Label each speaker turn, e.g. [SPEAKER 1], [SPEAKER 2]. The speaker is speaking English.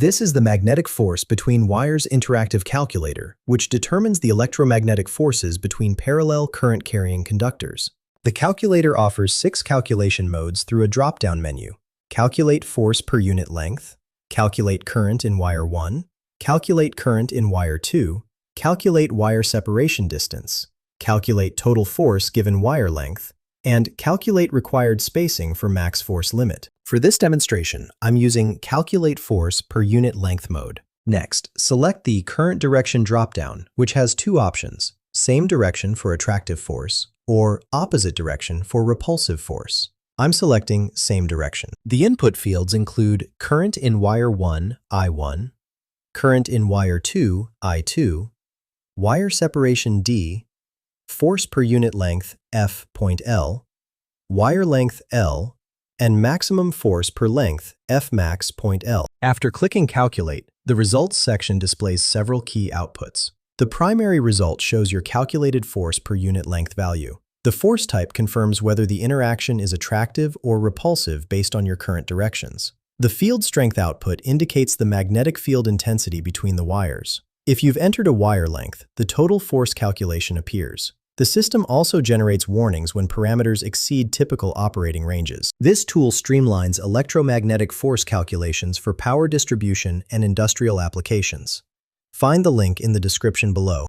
[SPEAKER 1] This is the magnetic force between wires interactive calculator, which determines the electromagnetic forces between parallel current-carrying conductors. The calculator offers 6 calculation modes through a drop-down menu. Calculate force per unit length, calculate current in wire 1, calculate current in wire 2, calculate wire separation distance, calculate total force given wire length, and calculate required spacing for max force limit. For this demonstration, I'm using Calculate Force per Unit Length mode. Next, select the Current Direction dropdown, which has 2 options: same direction for attractive force or opposite direction for repulsive force. I'm selecting same direction. The input fields include current in wire 1, I1, current in wire 2, I2, wire separation D, force per unit length F.L, wire length L, and maximum force per length Fmax.L. After clicking Calculate, the Results section displays several key outputs. The primary result shows your calculated force per unit length value. The force type confirms whether the interaction is attractive or repulsive based on your current directions. The field strength output indicates the magnetic field intensity between the wires. If you've entered a wire length, the total force calculation appears. The system also generates warnings when parameters exceed typical operating ranges. This tool streamlines electromagnetic force calculations for power distribution and industrial applications. Find the link in the description below.